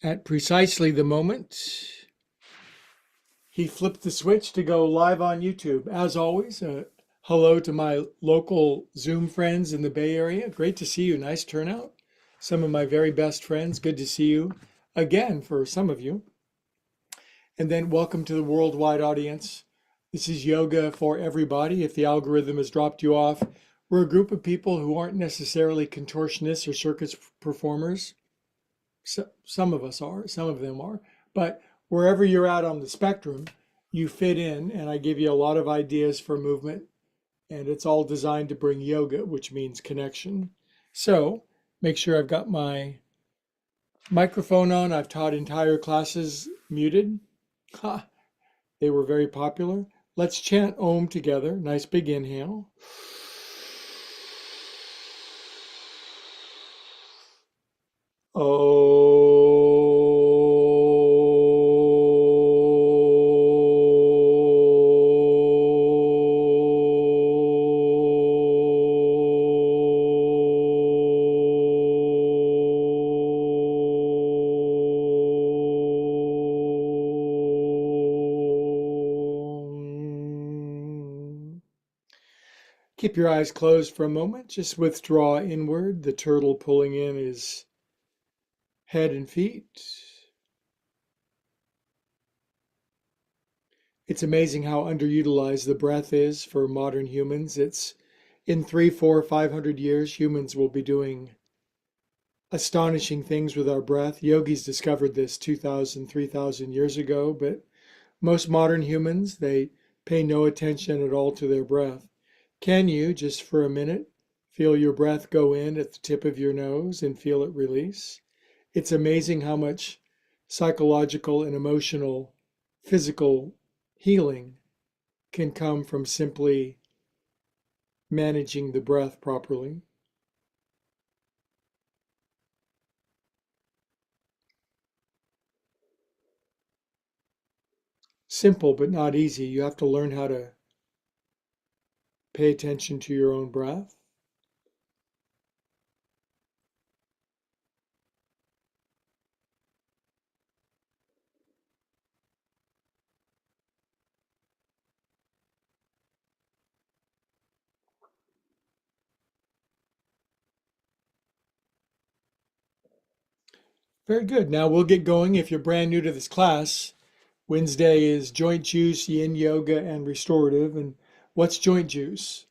At precisely the moment he flipped the switch to go live on YouTube. As always, hello to my local Zoom friends in the Bay Area. Great to see you. Nice turnout. Some of my very best friends. Good to see you again for some of you. And then welcome to the worldwide audience. This is Yoga for Everybody. If the algorithm has dropped you off, we're a group of people who aren't necessarily contortionists or circus performers. Some of us are, some of them are, but wherever you're at on the spectrum, you fit in, and I give you a lot of ideas for movement, and it's all designed to bring yoga, which means connection. So make sure I've got my microphone on. I've taught entire classes muted. Ha, they were very popular. Let's chant Om together. Nice big inhale. Keep your eyes closed for a moment. Just withdraw inward. The turtle pulling in his head and feet. It's amazing how underutilized the breath is for modern humans. It's in 3, 4, 500 years, humans will be doing astonishing things with our breath. Yogis discovered this 2,000, 3,000 years ago, but most modern humans, they pay no attention at all to their breath. Can you, just for a minute, feel your breath go in at the tip of your nose and feel it release? It's amazing how much psychological and emotional, physical healing can come from simply managing the breath properly. Simple, but not easy. You have to learn how to pay attention to your own breath. Very good. Now we'll get going. If you're brand new to this class, Wednesday is joint juice, yin yoga, and restorative. And what's joint juice?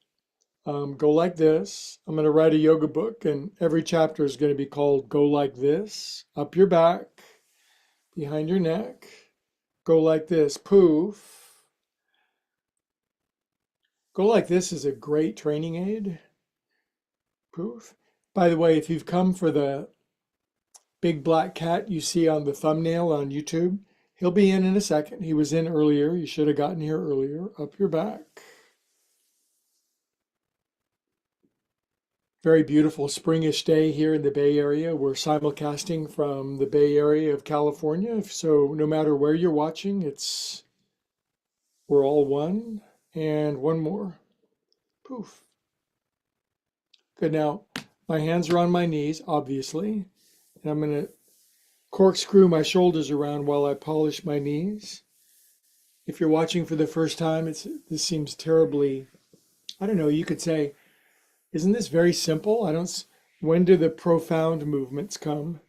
Go like this. I'm going to write a yoga book, and every chapter is going to be called Go Like This. Up your back, behind your neck. Go like this. Poof. Go like this is a great training aid. Poof. By the way, if you've come for the big black cat you see on the thumbnail on YouTube, he'll be in a second. He was in earlier. You should have gotten here earlier. Up your back. Very beautiful springish day here in the Bay Area. We're simulcasting from the Bay Area of California. So no matter where you're watching, we're all one. And one more. Poof. Good. Now, my hands are on my knees, obviously. And I'm going to corkscrew my shoulders around while I polish my knees. If you're watching for the first time, this seems terribly, I don't know, you could say, isn't this very simple? When do the profound movements come?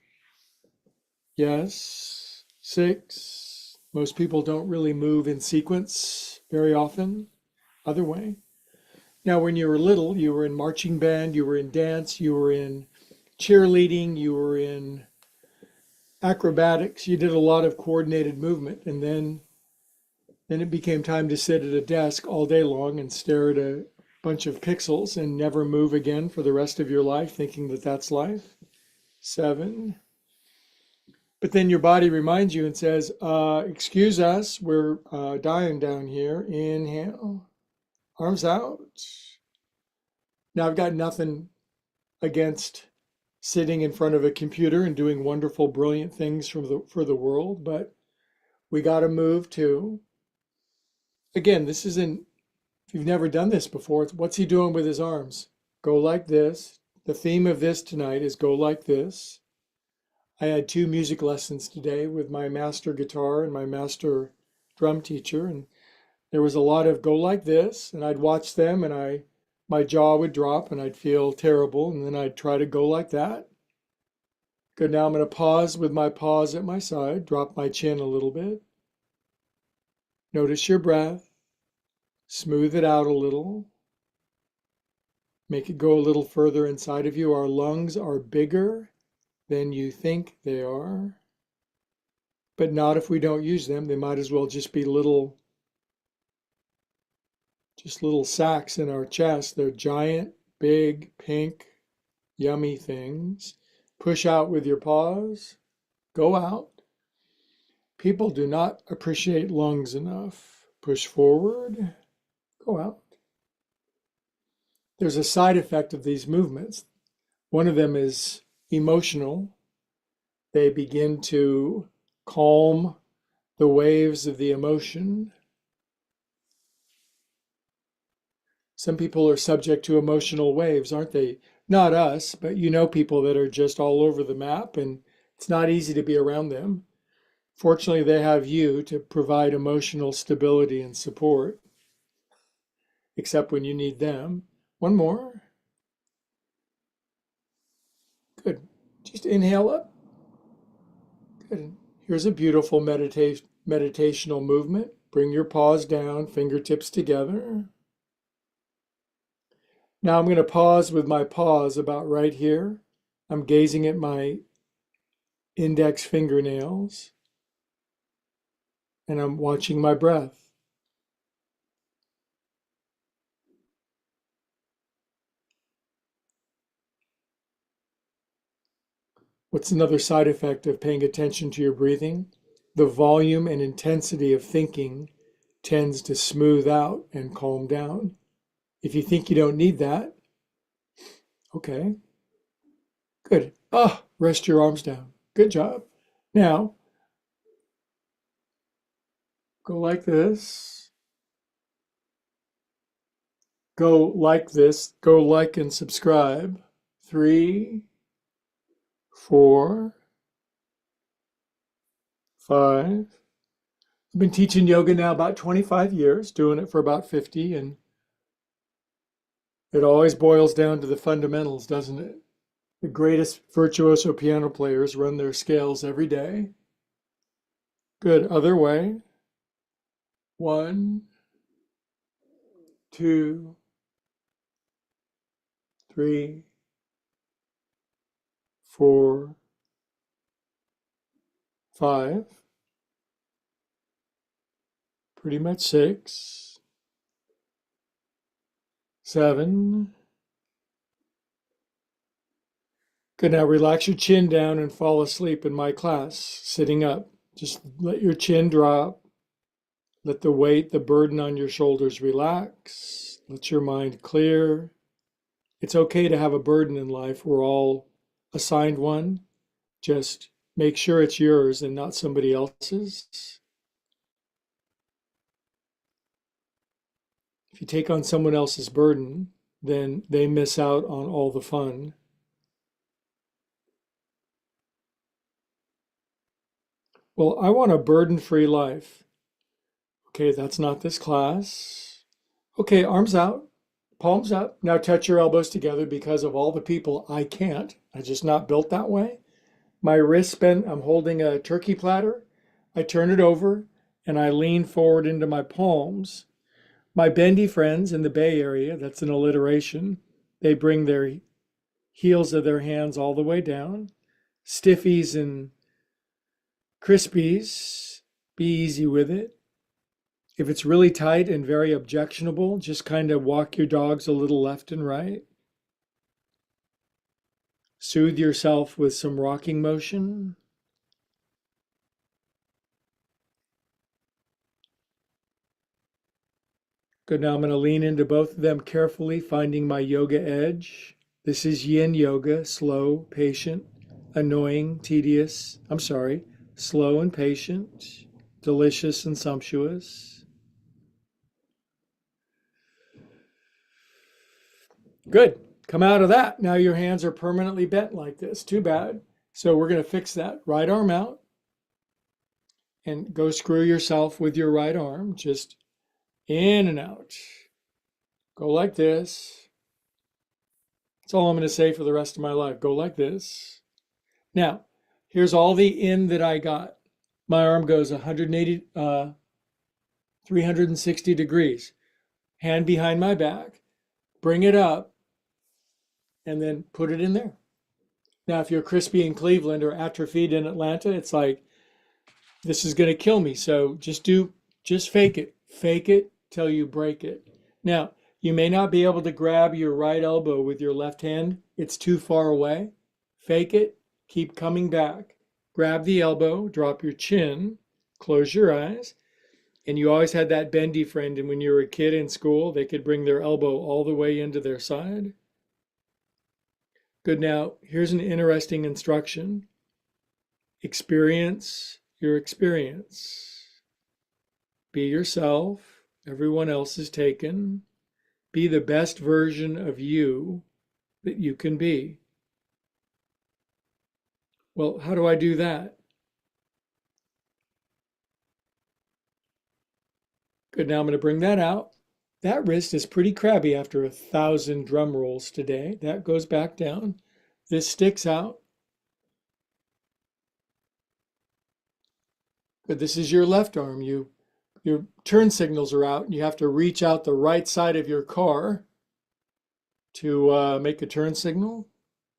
Yes, 6. Most people don't really move in sequence very often. Other way. Now, when you were little, you were in marching band, you were in dance, you were in cheerleading, you were in acrobatics. You did a lot of coordinated movement, and then it became time to sit at a desk all day long and stare at a bunch of pixels and never move again for the rest of your life, thinking that that's life. 7. But then your body reminds you and says, excuse us, we're dying down here. Inhale, arms out. Now, I've got nothing against sitting in front of a computer and doing wonderful, brilliant things for the world, but we got to move too. Again, this isn't, if you've never done this before, what's he doing with his arms? Go like this. The theme of this tonight is go like this. I had two music lessons today with my master guitar and my master drum teacher, and there was a lot of go like this, and I'd watch them and my jaw would drop and I'd feel terrible, and then I'd try to go like that. Good, now I'm going to pause with my paws at my side, drop my chin a little bit. Notice your breath, smooth it out a little. Make it go a little further inside of you. Our lungs are bigger than you think they are, but not if we don't use them. They might as well just be little sacs in our chest. They're giant, big, pink, yummy things. Push out with your paws. Go out. People do not appreciate lungs enough. Push forward. Go out. There's a side effect of these movements. One of them is emotional. They begin to calm the waves of the emotion. Some people are subject to emotional waves, aren't they? Not us, but you know people that are just all over the map, and it's not easy to be around them. Fortunately, they have you to provide emotional stability and support, except when you need them. One more. Good. Just inhale up. Good. Here's a beautiful meditational movement. Bring your paws down, fingertips together. Now I'm going to pause with my paws about right here. I'm gazing at my index fingernails and I'm watching my breath. What's another side effect of paying attention to your breathing? The volume and intensity of thinking tends to smooth out and calm down. If you think you don't need that, okay, good. Rest your arms down. Good job. Now, go like this. Go like this. Go like and subscribe. 3, 4, 5. I've been teaching yoga now about 25 years, doing it for about 50, and it always boils down to the fundamentals, doesn't it? The greatest virtuoso piano players run their scales every day. Good. Other way. 1, 2, 3, 4, 5. Pretty much 6, 7. Good. Now relax your chin down and fall asleep in my class, sitting up. Just let your chin drop. Let the weight, the burden on your shoulders relax. Let your mind clear. It's okay to have a burden in life. We're all assigned one. Just make sure it's yours and not somebody else's. If you take on someone else's burden, then they miss out on all the fun. Well, I want a burden-free life. Okay, that's not this class. Okay, arms out, palms up. Now touch your elbows together because of all the people I can't. I'm just not built that way. My wrist bent, I'm holding a turkey platter. I turn it over and I lean forward into my palms. My bendy friends in the Bay Area, that's an alliteration, they bring their heels of their hands all the way down. Stiffies and crispies, be easy with it. If it's really tight and very objectionable, just kind of walk your dogs a little left and right. Soothe yourself with some rocking motion. Good, now I'm going to lean into both of them carefully, finding my yoga edge. This is yin yoga, slow, patient, annoying, tedious. Slow and patient, delicious and sumptuous. Good. Come out of that. Now your hands are permanently bent like this. Too bad. So we're going to fix that. Right arm out and go screw yourself with your right arm. Just in and out. Go like this. That's all I'm going to say for the rest of my life. Go like this. Now, here's all the in that I got. My arm goes 360 degrees. Hand behind my back. Bring it up and then put it in there. Now, if you're crispy in Cleveland or atrophied in Atlanta, it's like, this is going to kill me. So just fake it. Fake it till you break it. Now, you may not be able to grab your right elbow with your left hand. It's too far away. Fake it. Keep coming back. Grab the elbow, drop your chin, close your eyes. And you always had that bendy friend, and when you were a kid in school, they could bring their elbow all the way into their side. Good. Now, here's an interesting instruction. Experience your experience. Be yourself. Everyone else is taken. Be the best version of you that you can be. Well, how do I do that? Good. Now I'm going to bring that out. That wrist is pretty crabby after 1,000 drum rolls today. That goes back down. This sticks out. Good. This is your left arm. Your turn signals are out. You have to reach out the right side of your car to make a turn signal.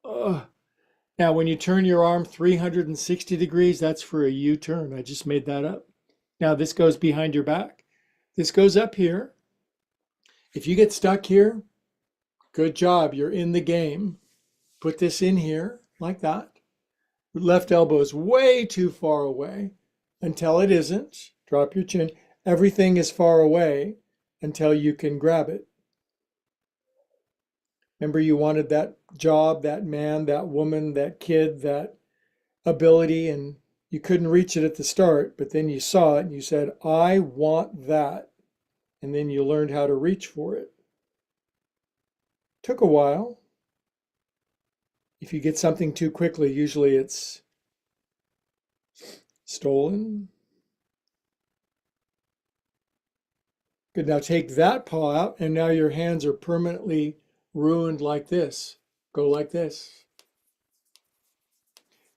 Now, when you turn your arm 360 degrees, that's for a U-turn. I just made that up. Now, this goes behind your back. This goes up here. If you get stuck here, good job. You're in the game. Put this in here like that. Left elbow is way too far away until it isn't. Drop your chin. Everything is far away until you can grab it. Remember, you wanted that job, that man, that woman, that kid, that ability, and you couldn't reach it at the start, but then you saw it and you said, I want that. And then you learned how to reach for it. Took a while. If you get something too quickly, usually it's stolen. Good. Now take that paw out, and now your hands are permanently ruined like this. Go like this.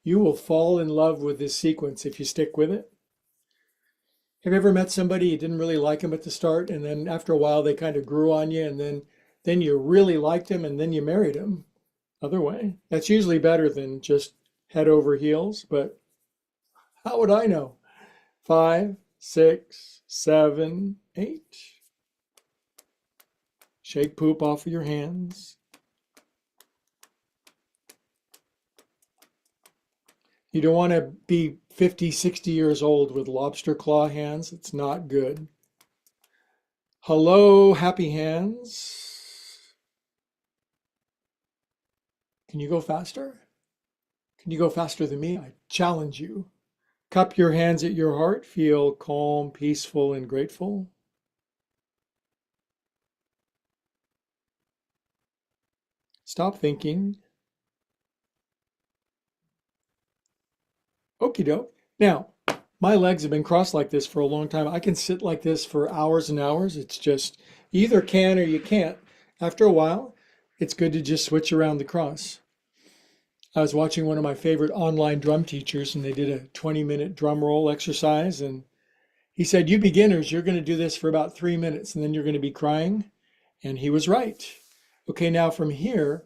You will fall in love with this sequence if you stick with it. Have you ever met somebody you didn't really like them at the start, and then after a while they kind of grew on you, and then you really liked them, and then you married them? Other way. That's usually better than just head over heels, but how would I know? 5, 6, 7, 8. Shake poop off of your hands. You don't want to be 50, 60 years old with lobster claw hands. It's not good. Hello, happy hands. Can you go faster? Can you go faster than me? I challenge you. Cup your hands at your heart. Feel calm, peaceful, and grateful. Stop thinking. Okie doke. Now, my legs have been crossed like this for a long time. I can sit like this for hours and hours. It's just, you either can or you can't. After a while, it's good to just switch around the cross. I was watching one of my favorite online drum teachers, and they did a 20-minute drum roll exercise. And he said, you beginners, you're going to do this for about 3 minutes, and then you're going to be crying. And he was right. Okay, now from here,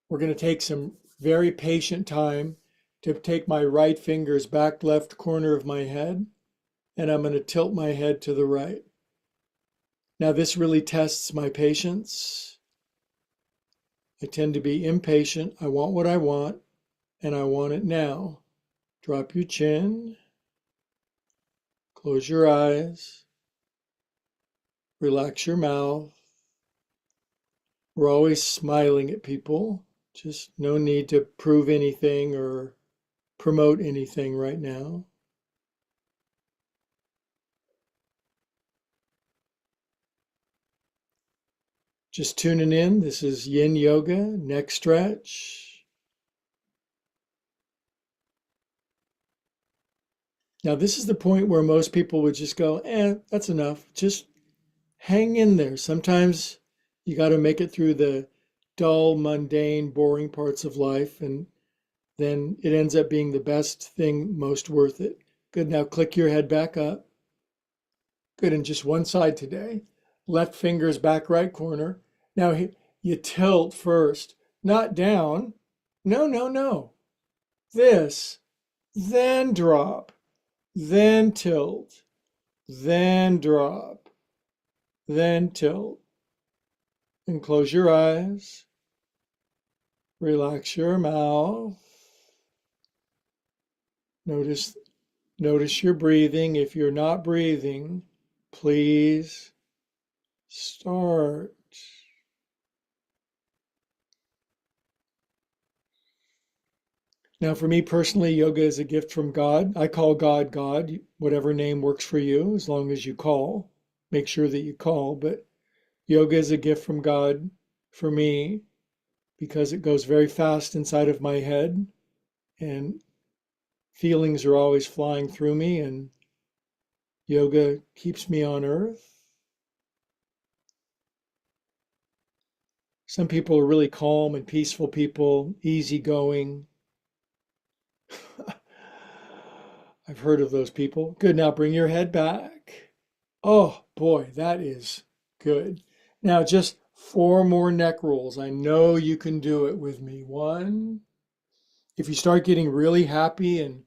we're going to take some very patient time to take my right fingers back left corner of my head, and I'm going to tilt my head to the right. Now this really tests my patience. I tend to be impatient. I want what I want, and I want it now. Drop your chin. Close your eyes. Relax your mouth. We're always smiling at people. Just no need to prove anything or promote anything right now. Just tuning in. This is Yin Yoga, neck stretch. Now, this is the point where most people would just go, that's enough. Just hang in there. Sometimes you got to make it through the dull, mundane, boring parts of life, and then it ends up being the best thing, most worth it. Good. Now click your head back up. Good. And just one side today. Left finger's back right corner. Now you tilt first, not down. No, no, no. This, then drop, then tilt, then drop, then tilt. And close your eyes. Relax your mouth. Notice your breathing. If you're not breathing, please start. Now, for me personally, yoga is a gift from God. I call God God, whatever name works for you, as long as you call. Make sure that you call. But yoga is a gift from God for me because it goes very fast inside of my head and feelings are always flying through me, and yoga keeps me on earth. Some people are really calm and peaceful people, easygoing. I've heard of those people. Good. Now bring your head back. Oh boy, that is good. Now just 4 more neck rolls. I know you can do it with me. 1. If you start getting really happy and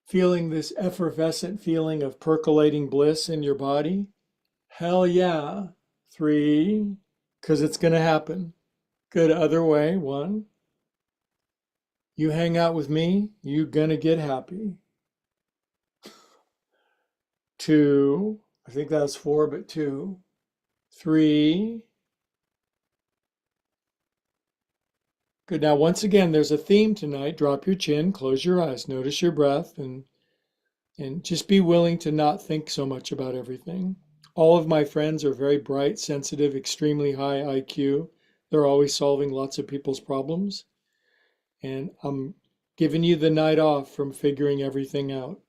feeling this effervescent feeling of percolating bliss in your body, hell yeah. 3, because it's going to happen. Good. Other way. 1. You hang out with me, you're going to get happy. 2, I think that's 4, but 2. 3. Good. Now, once again, there's a theme tonight. Drop your chin, close your eyes, notice your breath, and just be willing to not think so much about everything. All of my friends are very bright, sensitive, extremely high IQ. They're always solving lots of people's problems. And I'm giving you the night off from figuring everything out.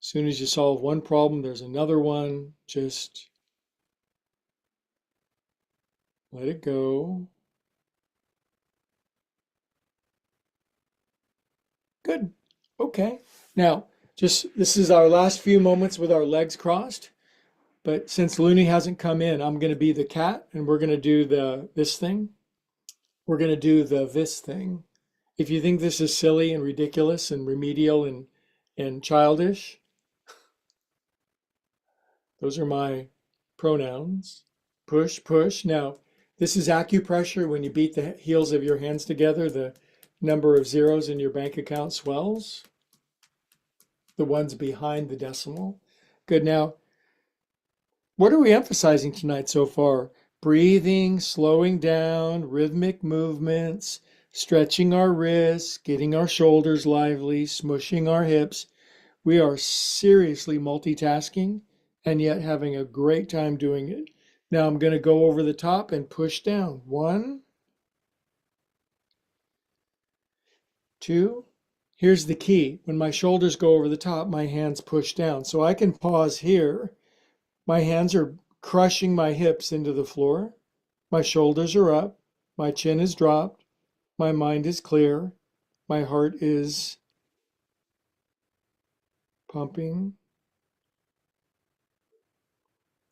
As soon as you solve one problem, there's another one. Just let it go. Good. Okay. Now, this is our last few moments with our legs crossed. But since Looney hasn't come in, I'm going to be the cat and we're going to do this thing. We're going to do this thing. If you think this is silly and ridiculous and remedial and childish, those are my pronouns. Push, push. Now, this is acupressure. When you beat the heels of your hands together, the number of zeros in your bank account swells. The ones behind the decimal. Good. Now, what are we emphasizing tonight so far? Breathing, slowing down, rhythmic movements, stretching our wrists, getting our shoulders lively, smushing our hips. We are seriously multitasking and yet having a great time doing it. Now I'm going to go over the top and push down. 1, 2. Here's the key. When my shoulders go over the top, my hands push down. So I can pause here. My hands are crushing my hips into the floor. My shoulders are up. My chin is dropped. My mind is clear. My heart is pumping.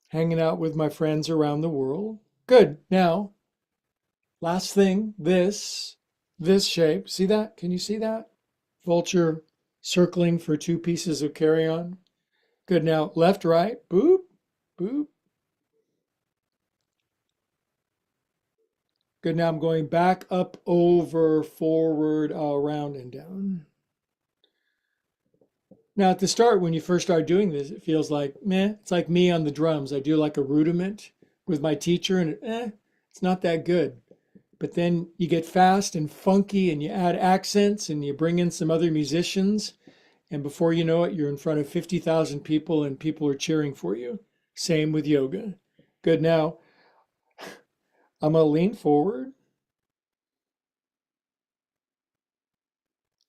Hanging out with my friends around the world. Good. Now, last thing, this shape. See that? Can you see that? Vulture circling for 2 pieces of carry-on. Good. Now, left, right. Boop, boop. Good. Now I'm going back, up, over, forward, around, and down. Now, at the start, when you first start doing this, it feels like, meh, it's like me on the drums. I do like a rudiment with my teacher, and it's not that good. But then you get fast and funky, and you add accents, and you bring in some other musicians, and before you know it, you're in front of 50,000 people, and people are cheering for you. Same with yoga. Good. Now, I'm going to lean forward.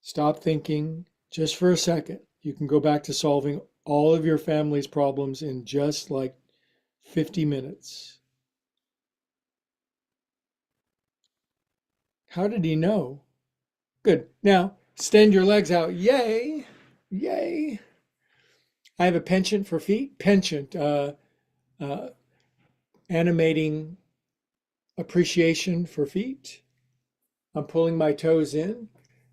Stop thinking. just for a second, you can go back to solving all of your family's problems in just like 50 minutes. How did he know? Good. Now, extend your legs out. Yay. Yay. I have a penchant for feet. Penchant, uh, animating appreciation for feet. I'm pulling my toes in.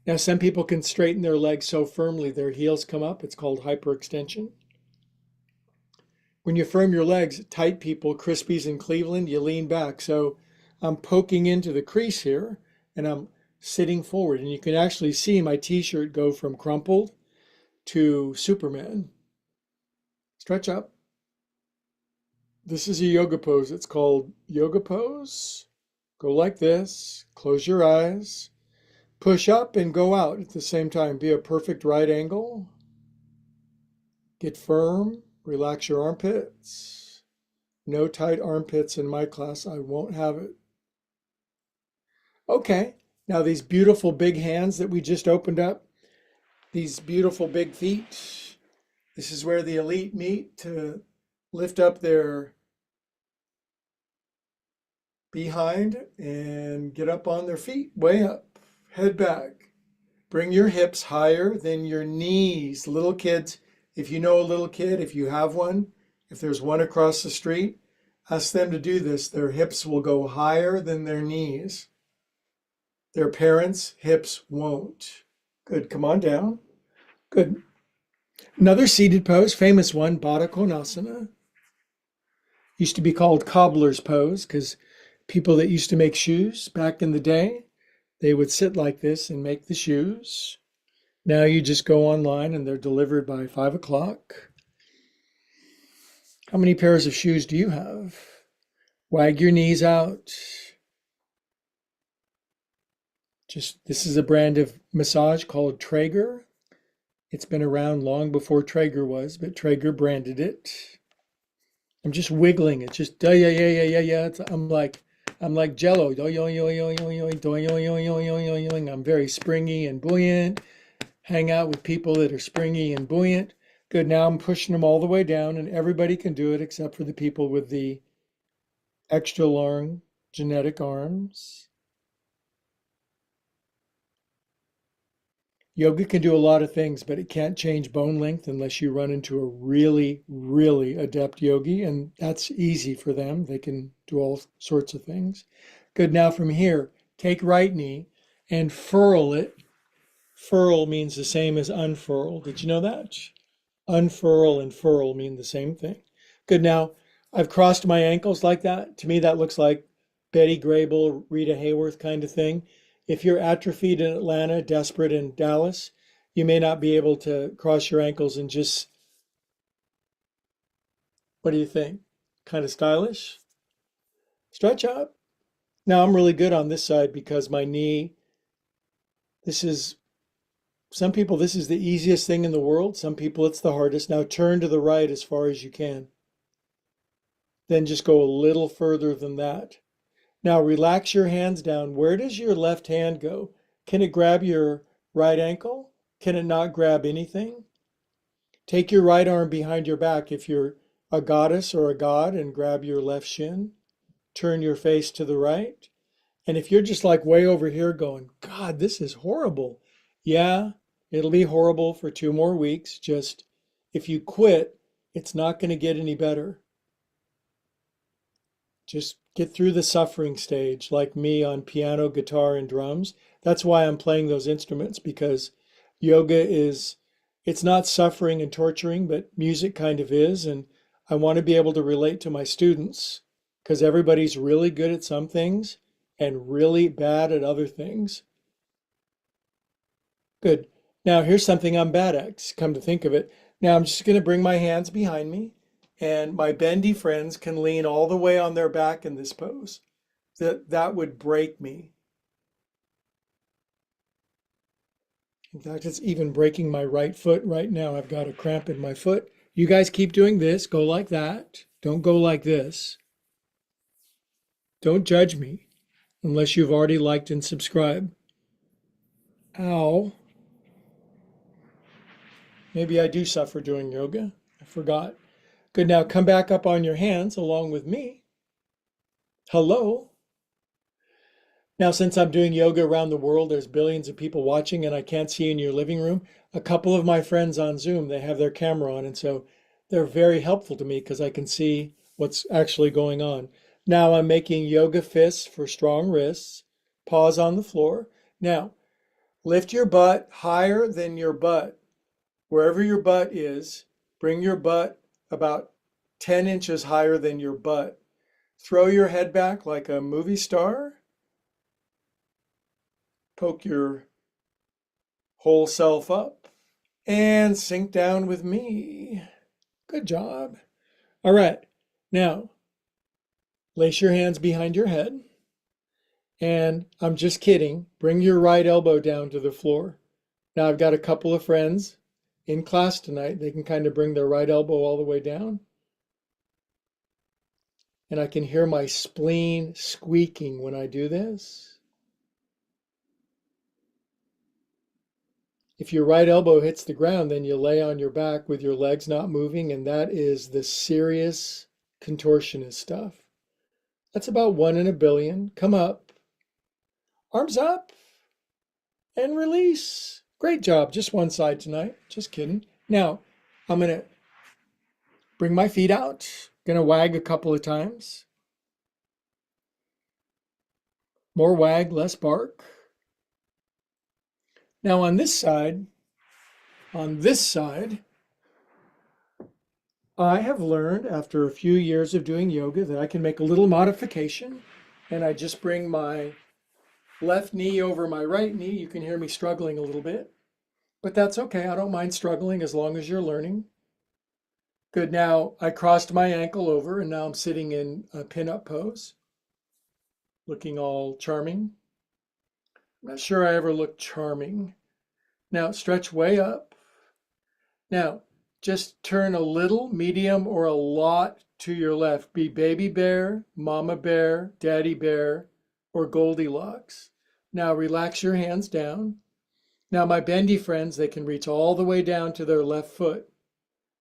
Now, some people can straighten their legs so firmly their heels come up. It's called hyperextension. When you firm your legs, tight people, Crispies in Cleveland, you lean back. So I'm poking into the crease here and I'm sitting forward. And you can actually see my t-shirt go from crumpled to Superman. Stretch up. This is a yoga pose. It's called yoga pose. Go like this. Close your eyes. Push up and go out at the same time. Be a perfect right angle. Get firm. Relax your armpits. No tight armpits in my class. I won't have it. Okay. Now these beautiful big hands that we just opened up. These beautiful big feet. This is where the elite meet to lift up their behind and get up on their feet, way up, head back. Bring your hips higher than your knees. Little kids, if you know a little kid, if you have one, if there's one across the street, ask them to do this. Their hips will go higher than their knees. Their parents' hips won't. Good, come on down. Good. Another seated pose, famous one, Baddha Konasana. Used to be called cobbler's pose because people that used to make shoes back in the day, they would sit like this and make the shoes. Now you just go online and they're delivered by 5 o'clock. How many pairs of shoes do you have? Wag your knees out. This is a brand of massage called Traeger. It's been around long before Traeger was, but Traeger branded it. I'm just wiggling it. Just yeah, yeah, yeah, yeah, yeah. I'm like Jello. I'm very springy and buoyant. Hang out with people that are springy and buoyant. Good. Now I'm pushing them all the way down, and everybody can do it except for the people with the extra long genetic arms. Yoga can do a lot of things, but it can't change bone length unless you run into a really, really adept yogi, and that's easy for them. They can do all sorts of things. Good. Now from here, take right knee and furl it. Furl means the same as unfurl. Did you know that? Unfurl and furl mean the same thing. Good. Now I've crossed my ankles like that. To me, that looks like Betty Grable, Rita Hayworth kind of thing. If you're atrophied in Atlanta, desperate in Dallas, you may not be able to cross your ankles and just, what do you think? Kind of stylish? Stretch up. Now I'm really good on this side because my knee, this is, some people, this is the easiest thing in the world. Some people, it's the hardest. Now turn to the right as far as you can. Then just go a little further than that. Now relax your hands down. Where does your left hand go? Can it grab your right ankle? Can it not grab anything? Take your right arm behind your back if you're a goddess or a god and grab your left shin. Turn your face to the right. And if you're just like way over here going, God, this is horrible. Yeah, it'll be horrible for 2 more weeks. Just if you quit, it's not going to get any better. Just get through the suffering stage, like me on piano, guitar, and drums. That's why I'm playing those instruments, because yoga is, it's not suffering and torturing, but music kind of is. And I want to be able to relate to my students because everybody's really good at some things and really bad at other things. Good. Now here's something I'm bad at, come to think of it. Now I'm just going to bring my hands behind me. And my bendy friends can lean all the way on their back in this pose. That would break me. In fact, it's even breaking my right foot right now. I've got a cramp in my foot. You guys keep doing this. Go like that. Don't go like this. Don't judge me unless you've already liked and subscribed. Ow. Maybe I do suffer doing yoga. I forgot. Good. Now come back up on your hands along with me. Hello. Now, since I'm doing yoga around the world, there's billions of people watching and I can't see you in your living room. A couple of my friends on Zoom, they have their camera on, and so they're very helpful to me because I can see what's actually going on. Now I'm making yoga fists for strong wrists. Pause on the floor. Now, lift your butt higher than your butt. Wherever your butt is, bring your butt about 10 inches higher than your butt. Throw your head back like a movie star. Poke your whole self up and sink down with me. Good job. All right. Now, lace your hands behind your head. And I'm just kidding. Bring your right elbow down to the floor. Now, I've got a couple of friends in class tonight. They can kind of bring their right elbow all the way down. And I can hear my spleen squeaking when I do this. If your right elbow hits the ground, then you lay on your back with your legs not moving, and that is the serious contortionist stuff. That's about 1 in a billion. Come up, arms up, and release. Great job. Just one side tonight. Just kidding. Now, I'm going to bring my feet out. Going to wag a couple of times. More wag, less bark. Now on this side, I have learned after a few years of doing yoga that I can make a little modification, and I just bring my left knee over my right knee. You can hear me struggling a little bit, but that's okay. I don't mind struggling as long as you're learning. Good. Now I crossed my ankle over and now I'm sitting in a pin-up pose, looking all charming. I'm not sure I ever looked charming. Now stretch way up. Now just turn a little, medium, or a lot to your left. Be baby bear, mama bear, daddy bear, or Goldilocks. Now relax your hands down. Now my bendy friends, they can reach all the way down to their left foot.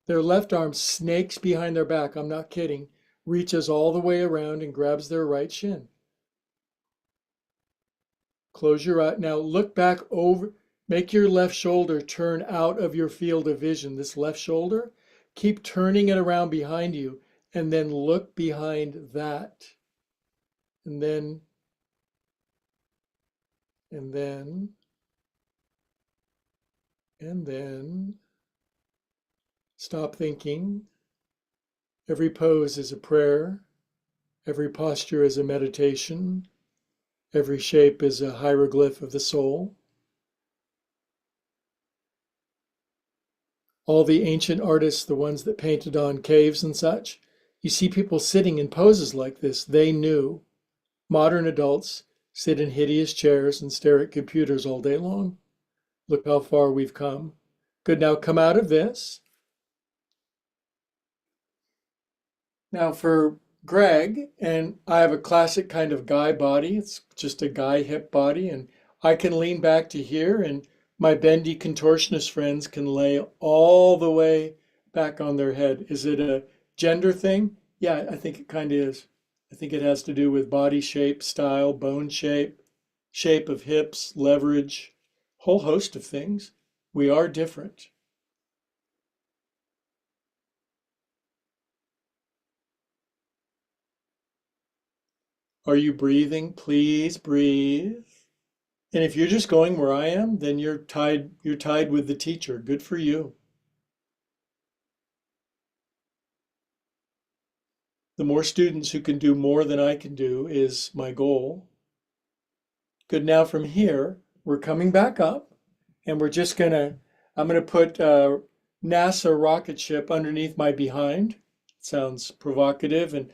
Their left arm snakes behind their back, I'm not kidding, reaches all the way around and grabs their right shin. Close your eye. Now look back over, make your left shoulder turn out of your field of vision. This left shoulder, keep turning it around behind you and then look behind that. And then stop thinking. Every pose is a prayer. Every posture is a meditation. Every shape is a hieroglyph of the soul. All the ancient artists, the ones that painted on caves and such, you see people sitting in poses like this. They knew. Modern adults sit in hideous chairs and stare at computers all day long. Look how far we've come. Good, now come out of this. Now for Greg, and I have a classic kind of guy body. It's just a guy hip body, and I can lean back to here, and my bendy contortionist friends can lay all the way back on their head. Is it a gender thing? Yeah, I think it kind of is. I think it has to do with body shape, style, bone shape, shape of hips, leverage, whole host of things. We are different. Are you breathing? Please breathe. And if you're just going where I am, then you're tied with the teacher. Good for you. The more students who can do more than I can do is my goal. Good. Now from here, we're coming back up and I'm gonna put a NASA rocket ship underneath my behind. Sounds provocative. And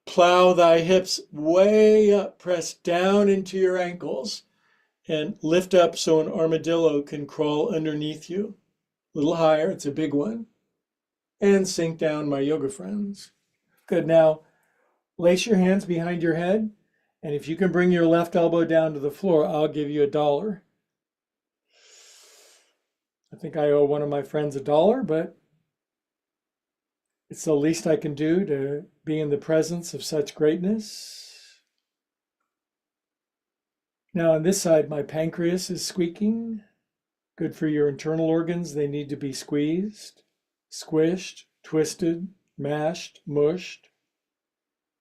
plow thy hips way up, press down into your ankles and lift up so an armadillo can crawl underneath you. A little higher, it's a big one. And sink down, my yoga friends. Good, now lace your hands behind your head. And if you can bring your left elbow down to the floor, I'll give you $1. I think I owe one of my friends $1, but it's the least I can do to be in the presence of such greatness. Now on this side, my pancreas is squeaking. Good for your internal organs. They need to be squeezed, squished, twisted, mashed, mushed.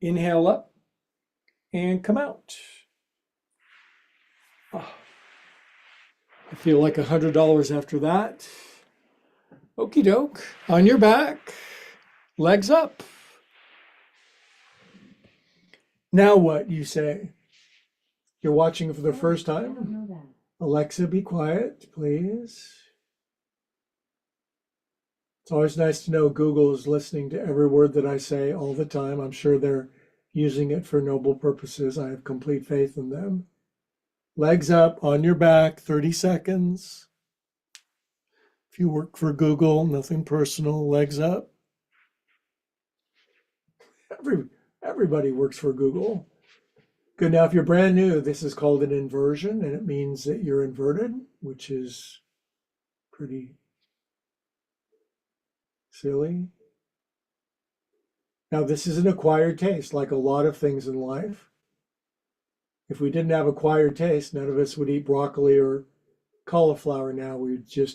Inhale up and come out. Oh, I feel like $100 after that. Okie doke. On your back, legs up. Now what, you say? You're watching for the first time? I don't know that. Alexa, be quiet, please. It's always nice to know Google is listening to every word that I say all the time. I'm sure they're using it for noble purposes. I have complete faith in them. Legs up, on your back, 30 seconds. If you work for Google, nothing personal, legs up. Everybody works for Google. Good, now if you're brand new, this is called an inversion, and it means that you're inverted, which is pretty silly. Now this is an acquired taste, like a lot of things in life. If we didn't have acquired taste, none of us would eat broccoli or cauliflower now.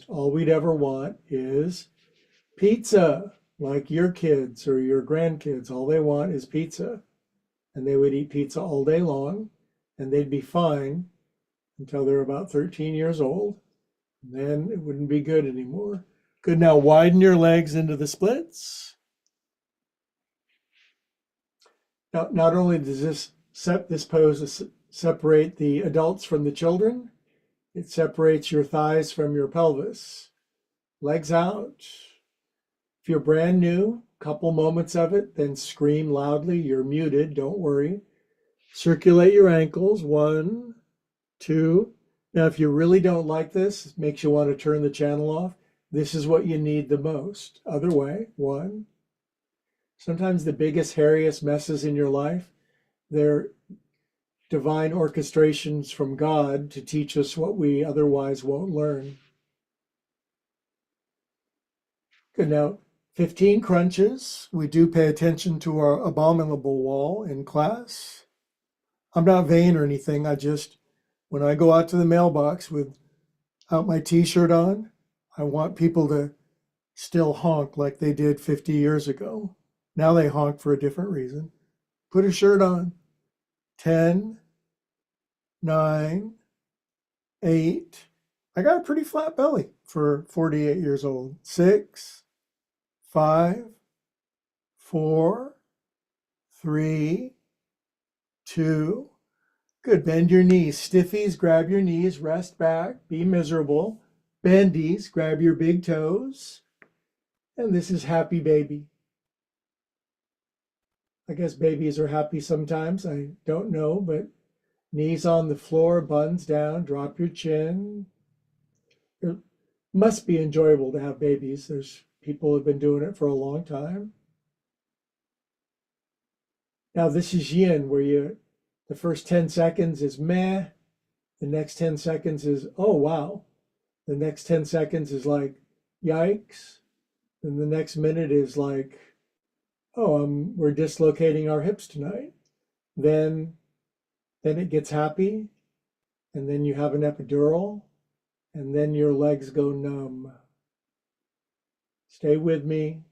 All we'd ever want is pizza, like your kids or your grandkids. All they want is pizza. And they would eat pizza all day long, and they'd be fine until they're about 13 years old. And then it wouldn't be good anymore. Good, now widen your legs into the splits. Now, not only does this pose separate the adults from the children, it separates your thighs from your pelvis. Legs out. If you're brand new, couple moments of it, then scream loudly. You're muted, don't worry. Circulate your ankles, 1, 2. Now, if you really don't like this, it makes you want to turn the channel off. This is what you need the most. Other way, 1. Sometimes the biggest, hairiest messes in your life, they're divine orchestrations from God to teach us what we otherwise won't learn. Good, now 15 crunches. We do pay attention to our abominable wall in class. I'm not vain or anything. When I go out to the mailbox without my t-shirt on, I want people to still honk like they did 50 years ago. Now they honk for a different reason. Put a shirt on. 10, 9, 8. I got a pretty flat belly for 48 years old. 6, 5, 4, 3, 2. Good. Bend your knees. Stiffies, grab your knees, rest back, be miserable. Bendies, grab your big toes. And this is happy baby. I guess babies are happy sometimes. I don't know, but knees on the floor, buns down, drop your chin. It must be enjoyable to have babies. There's people who have been doing it for a long time. Now this is yin, where the first 10 seconds is meh. The next 10 seconds is, oh, wow. The next 10 seconds is like, yikes. And the next minute is like, oh, we're dislocating our hips tonight. Then it gets happy. And then you have an epidural. And then your legs go numb. Stay with me.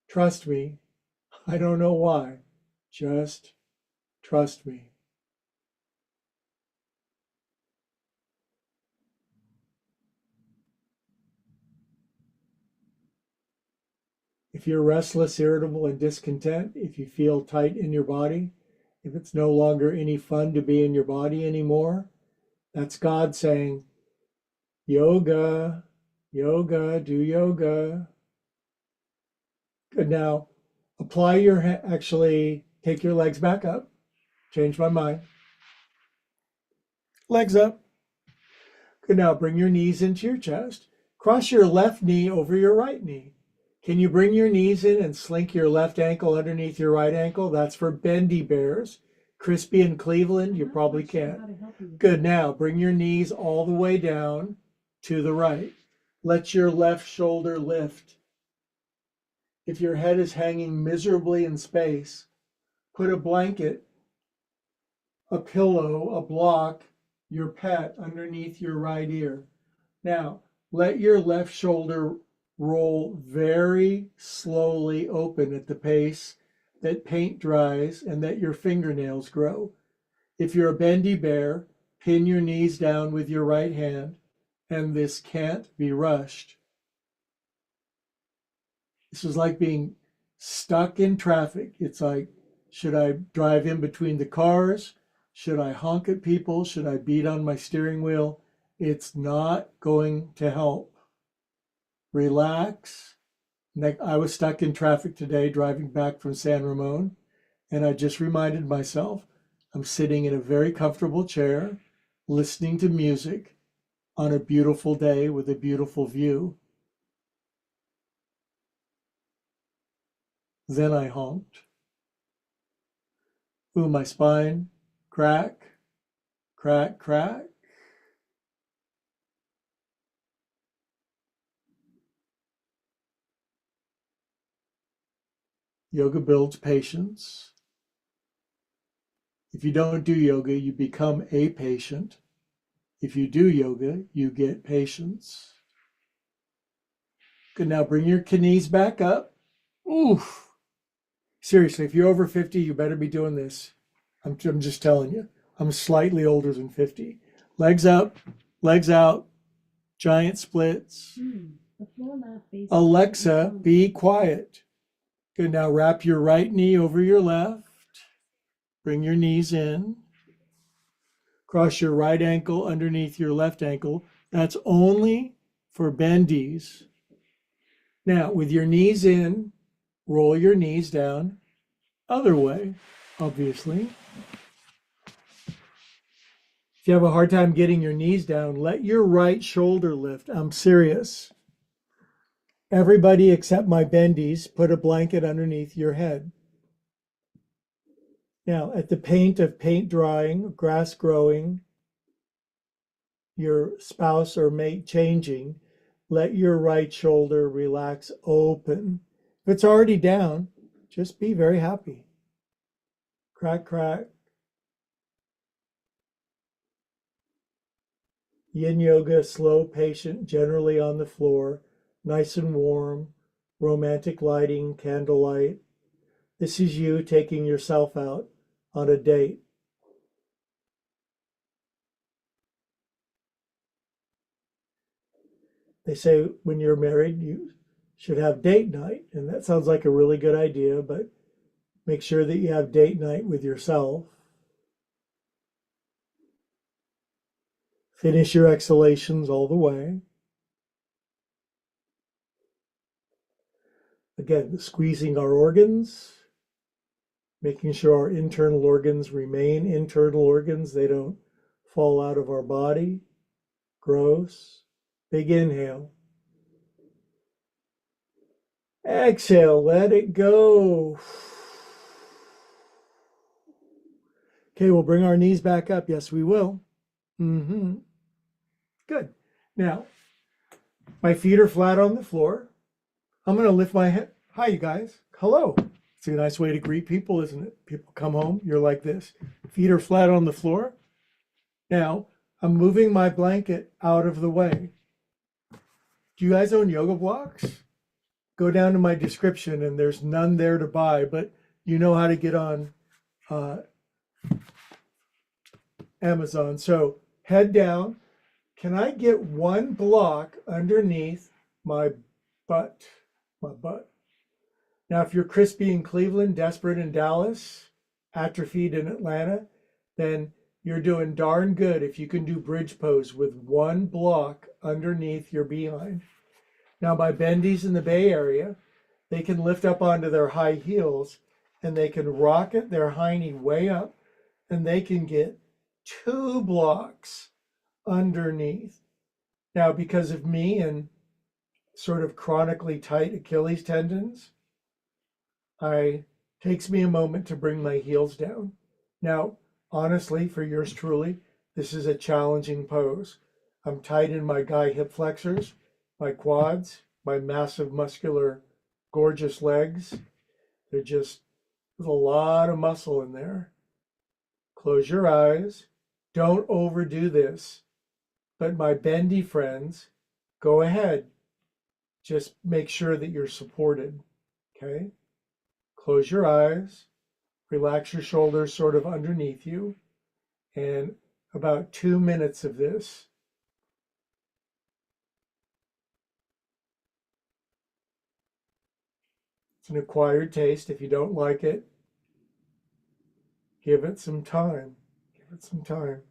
Trust me. I don't know why. Just trust me. If you're restless, irritable, and discontent, if you feel tight in your body, if it's no longer any fun to be in your body anymore, that's God saying, yoga, yoga, do yoga. Good, now apply actually take your legs back up. Change my mind. Legs up. Good, now bring your knees into your chest. Cross your left knee over your right knee. Can you bring your knees in and slink your left ankle underneath your right ankle? That's for bendy bears. Crispy in Cleveland, you probably can't. Good, now bring your knees all the way down to the right. Let your left shoulder lift. If your head is hanging miserably in space, put a blanket, a pillow, a block, your pet underneath your right ear. Now, let your left shoulder roll very slowly open at the pace that paint dries and that your fingernails grow. If you're a bendy bear, pin your knees down with your right hand, and this can't be rushed. This is like being stuck in traffic. It's like, should I drive in between the cars? Should I honk at people? Should I beat on my steering wheel? It's not going to help. Relax. I was stuck in traffic today driving back from San Ramon, and I just reminded myself I'm sitting in a very comfortable chair, listening to music on a beautiful day with a beautiful view. Then I honked. Ooh, my spine, crack, crack, crack. Yoga builds patience. If you don't do yoga, you become a patient. If you do yoga, you get patience. Good, now bring your knees back up. Oof. Seriously, if you're over 50, you better be doing this. I'm just telling you. I'm slightly older than 50. Legs up, legs out, giant splits. Alexa, be quiet. Good, now wrap your right knee over your left. Bring your knees in. Cross your right ankle underneath your left ankle. That's only for bendies. Now, with your knees in, roll your knees down. Other way, obviously. If you have a hard time getting your knees down, let your right shoulder lift. I'm serious. Everybody except my bendies, put a blanket underneath your head. Now, at the paint of paint drying, grass growing, your spouse or mate changing, let your right shoulder relax open. If it's already down, just be very happy. Crack, crack. Yin yoga, slow, patient, generally on the floor, nice and warm, romantic lighting, candlelight. This is you taking yourself out on a date. They say when you're married, you should have date night, and that sounds like a really good idea, but make sure that you have date night with yourself. Finish your exhalations all the way. Again, squeezing our organs, making sure our internal organs remain internal organs. They don't fall out of our body. Gross. Big inhale. Exhale, let it go. Okay, we'll bring our knees back up. Yes, we will. Good. Now, my feet are flat on the floor. I'm going to lift my head. Hi, you guys. Hello. It's a nice way to greet people, isn't it? People come home, you're like this. Feet are flat on the floor. Now, I'm moving my blanket out of the way. Do you guys own yoga blocks? Go down to my description, and there's none there to buy, but you know how to get on Amazon. So head down. Can I get one block underneath my butt? My butt. Now, if you're crispy in Cleveland, desperate in Dallas, atrophied in Atlanta, then you're doing darn good if you can do bridge pose with one block underneath your behind. Now, my bendies in the Bay Area, they can lift up onto their high heels and they can rocket their hiney way up, and they can get 2 blocks underneath. Now, because of me and sort of chronically tight Achilles tendons, takes me a moment to bring my heels down. Now, honestly, for yours truly, this is a challenging pose. I'm tight in my guy hip flexors, my quads, my massive, muscular, gorgeous legs. They're just, there's a lot of muscle in there. Close your eyes. Don't overdo this. But my bendy friends, go ahead. Just make sure that you're supported. Okay? Close your eyes. Relax your shoulders sort of underneath you. And about 2 minutes of this. It's an acquired taste. If you don't like it, give it some time. Give it some time.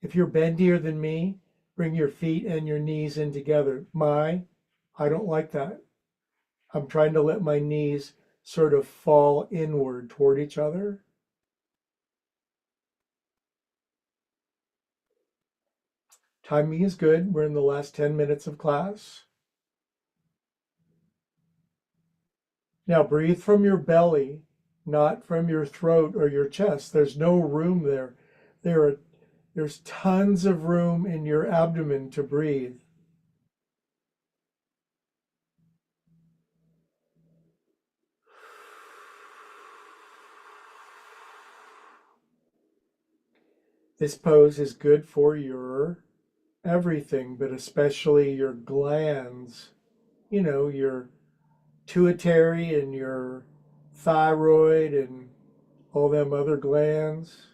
If you're bendier than me, bring your feet and your knees in together. I don't like that. I'm trying to let my knees sort of fall inward toward each other. Timing is good. We're in the last 10 minutes of class. Now breathe from your belly, not from your throat or your chest. There's no room there. There's tons of room in your abdomen to breathe. This pose is good for your everything, but especially your glands, your pituitary and your thyroid and all them other glands.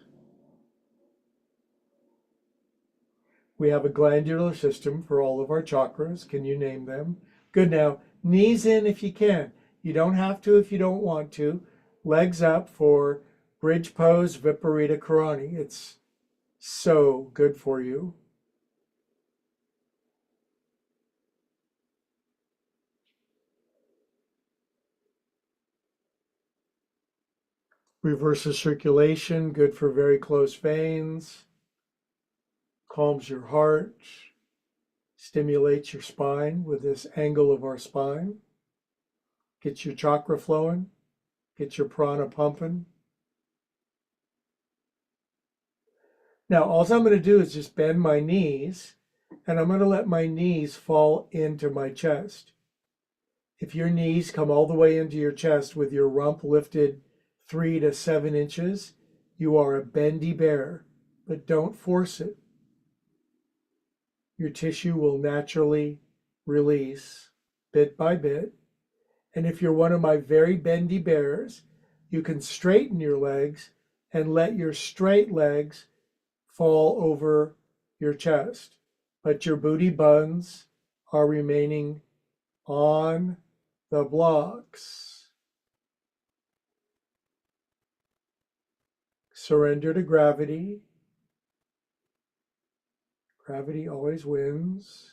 We have a glandular system for all of our chakras. Can you name them? Good. Now, knees in if you can. You don't have to if you don't want to. Legs up for bridge pose, Viparita Karani. It's so good for you. Reverses circulation, good for very close veins. Calms your heart. Stimulates your spine with this angle of our spine. Gets your chakra flowing. Gets your prana pumping. Now, all I'm going to do is just bend my knees, and I'm going to let my knees fall into my chest. If your knees come all the way into your chest with your rump lifted 3 to 7 inches, you are a bendy bear, but don't force it. Your tissue will naturally release bit by bit. And if you're one of my very bendy bears, you can straighten your legs and let your straight legs fall over your chest. But your booty buns are remaining on the blocks. Surrender to gravity. Gravity always wins.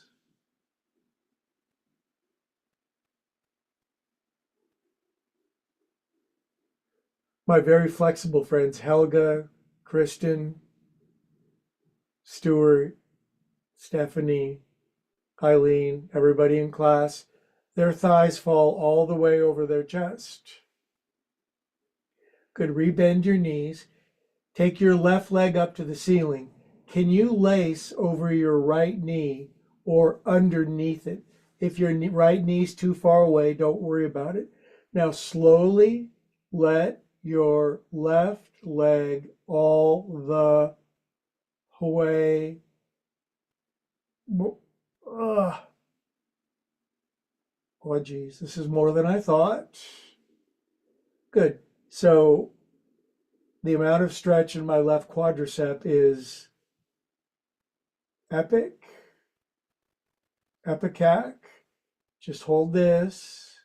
My very flexible friends, Helga, Kristen, Stuart, Stephanie, Eileen, everybody in class, their thighs fall all the way over their chest. Good. Rebend your knees. Take your left leg up to the ceiling. Can you lace over your right knee or underneath it? If your right knee's too far away, don't worry about it. Now slowly let your left leg all the way. Oh, geez, this is more than I thought. Good. So the amount of stretch in my left quadricep is epicac. Just hold this.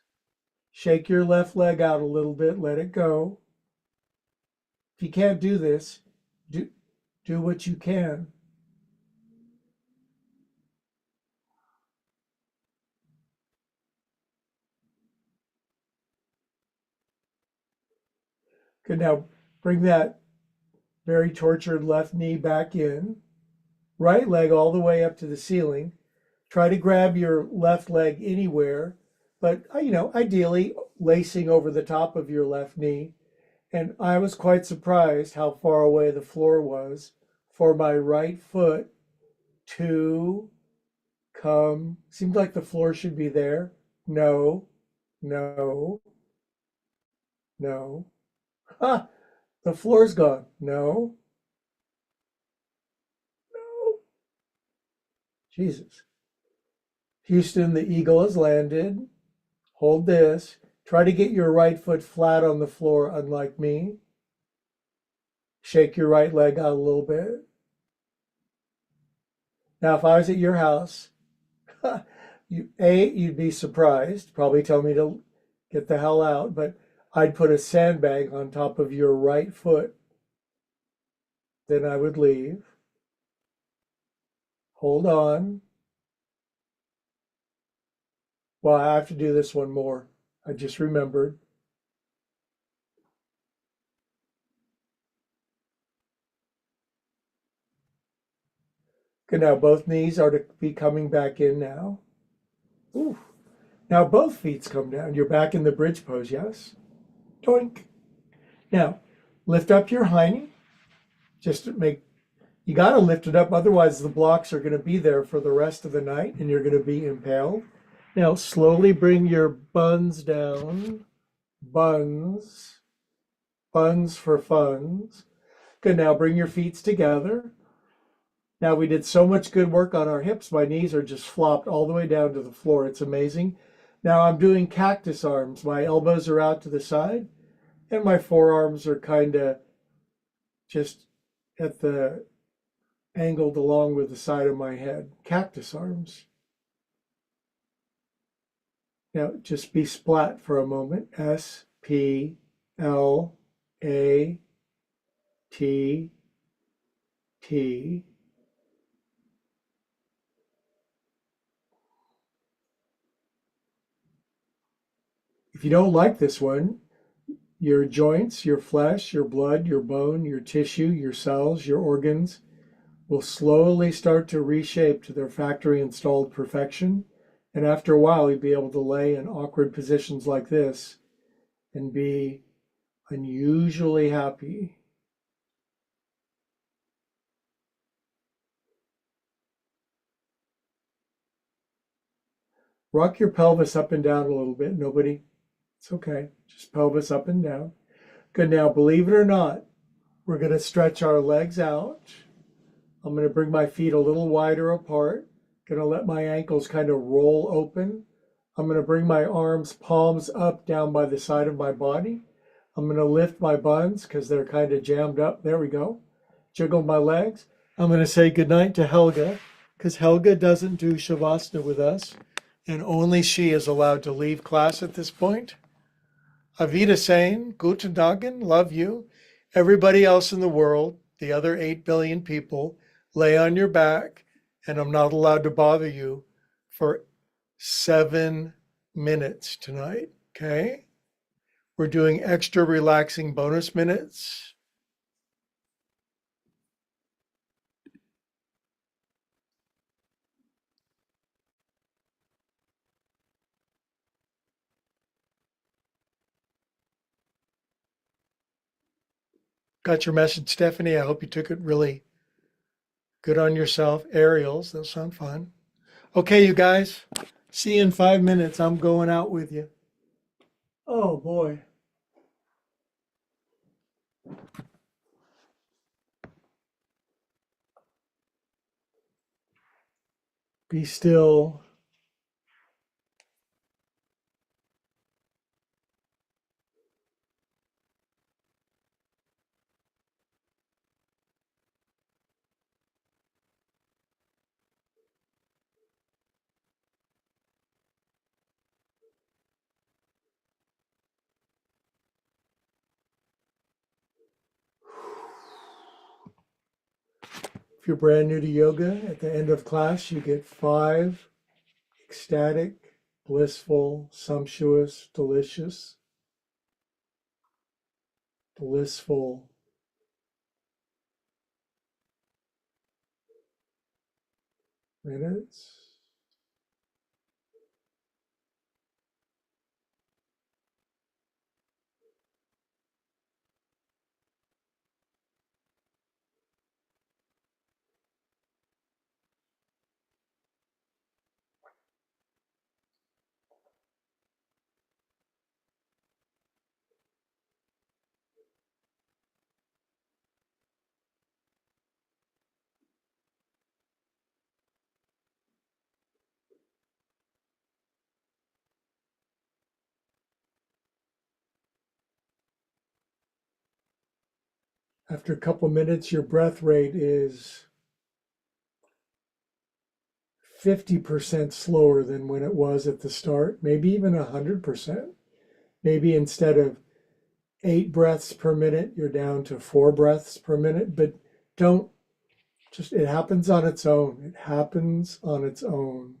Shake your left leg out a little bit. Let it go. If you can't do this, do what you can. Good. Now bring that very tortured left knee back in. Right leg all the way up to the ceiling. Try to grab your left leg anywhere, but ideally lacing over the top of your left knee. And I was quite surprised how far away the floor was for my right foot to come. Seems like the floor should be there. No, no, no. Ah, the floor's gone. No, no. Jesus. Houston, the eagle has landed. Hold this. Try to get your right foot flat on the floor, unlike me. Shake your right leg out a little bit. Now, if I was at your house, you'd be surprised, probably tell me to get the hell out, but I'd put a sandbag on top of your right foot. Then I would leave. Hold on. Well, I have to do this one more. I just remembered. Okay, now both knees are to be coming back in now. Ooh. Now both feet come down. You're back in the bridge pose, yes? Doink. Now, lift up your hiney. Just to make, you got to lift it up, otherwise the blocks are going to be there for the rest of the night and you're going to be impaled. Now, slowly bring your buns down. Buns. Buns for funs. Good, now bring your feet together. Now we did so much good work on our hips, my knees are just flopped all the way down to the floor. It's amazing. Now I'm doing cactus arms. My elbows are out to the side and my forearms are kind of just at the angled along with the side of my head. Cactus arms. Now just be splat for a moment. S, P, L, A, T, T. If you don't like this one, your joints, your flesh, your blood, your bone, your tissue, your cells, your organs will slowly start to reshape to their factory installed perfection. And after a while, you'll be able to lay in awkward positions like this and be unusually happy. Rock your pelvis up and down a little bit. Nobody, it's okay. Just pelvis up and down. Good. Now, believe it or not, we're going to stretch our legs out. I'm going to bring my feet a little wider apart. Going to let my ankles kind of roll open. I'm going to bring my arms, palms up, down by the side of my body. I'm going to lift my buns because they're kind of jammed up. There we go. Jiggle my legs. I'm going to say goodnight to Helga because Helga doesn't do Shavasana with us and only she is allowed to leave class at this point. Avita saying, Guten Dagen, love you. Everybody else in the world, the other 8 billion people, lay on your back and I'm not allowed to bother you for 7 minutes tonight, okay? We're doing extra relaxing bonus minutes. Got your message, Stephanie. I hope you took it really good on yourself. Aerials, they'll sound fun. Okay, you guys, see you in 5 minutes. I'm going out with you. Oh boy. Be still. If you're brand new to yoga, at the end of class, you get 5 ecstatic, blissful, sumptuous, delicious, blissful minutes. After a couple minutes, your breath rate is 50% slower than when it was at the start, maybe even 100%. Maybe instead of 8 breaths per minute, you're down to 4 breaths per minute, but don't just, it happens on its own. It happens on its own.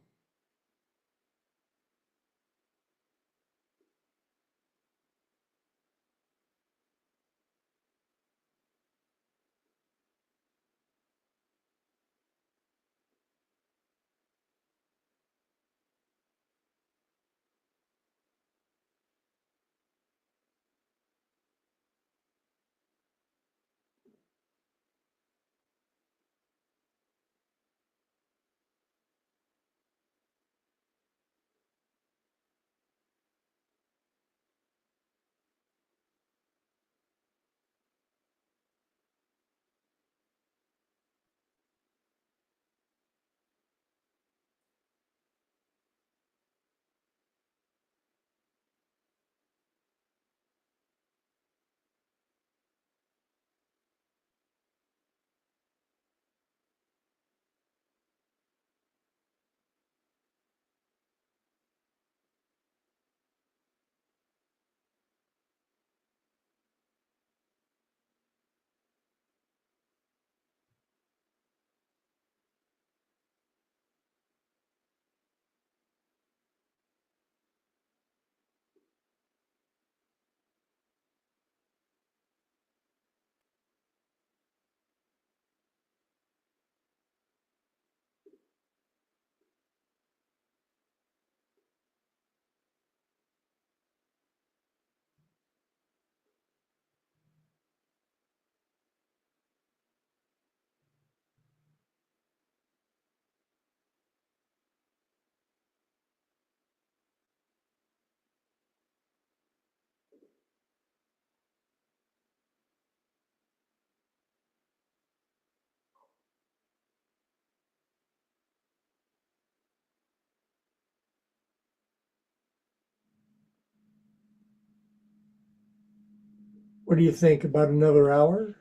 What do you think? About another hour?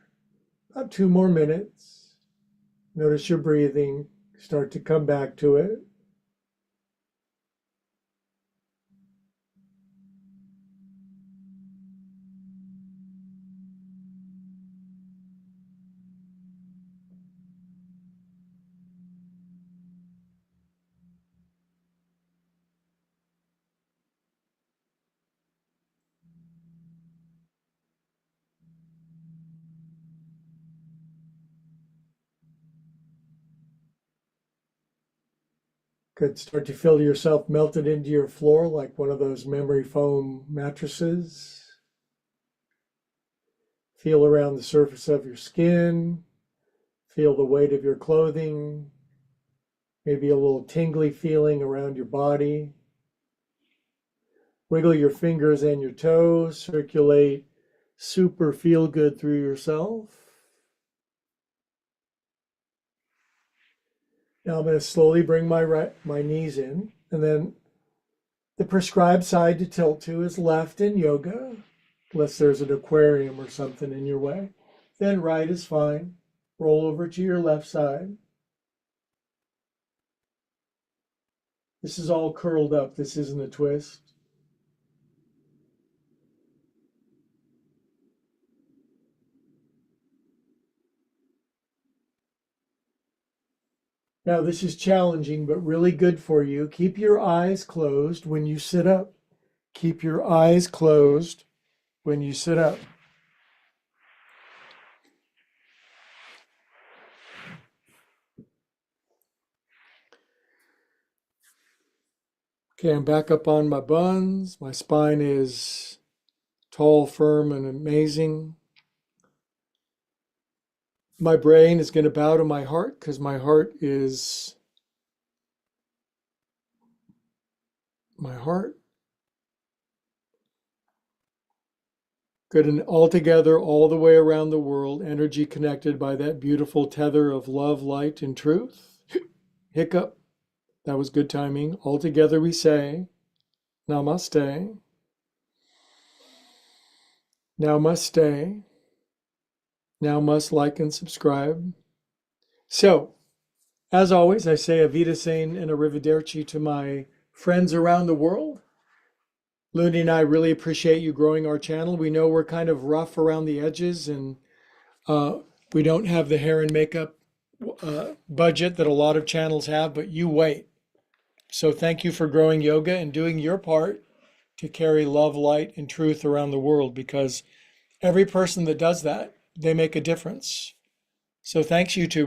About 2 more minutes. Notice your breathing. Start to come back to it. Good. Start to feel yourself melted into your floor like one of those memory foam mattresses. Feel around the surface of your skin. Feel the weight of your clothing. Maybe a little tingly feeling around your body. Wiggle your fingers and your toes. Circulate super feel good through yourself. Now I'm going to slowly bring my knees in, and then the prescribed side to tilt to is left in yoga, unless there's an aquarium or something in your way. Then right is fine. Roll over to your left side. This is all curled up. This isn't a twist. Now this is challenging, but really good for you. Keep your eyes closed when you sit up. Keep your eyes closed when you sit up. Okay, I'm back up on my buns. My spine is tall, firm, and amazing. My brain is going to bow to my heart because my heart is my heart. Good, and all together, all the way around the world, energy connected by that beautiful tether of love, light, and truth. Hiccup. That was good timing. All together we say, Namaste. Namaste. now must like and subscribe. So, as always, I say Avita Sane and Arrivederci to my friends around the world. Looney and I really appreciate you growing our channel. We know we're kind of rough around the edges and we don't have the hair and makeup budget that a lot of channels have, but you wait. So thank you for growing yoga and doing your part to carry love, light, and truth around the world, because every person that does that, they make a difference. So thanks, YouTuber.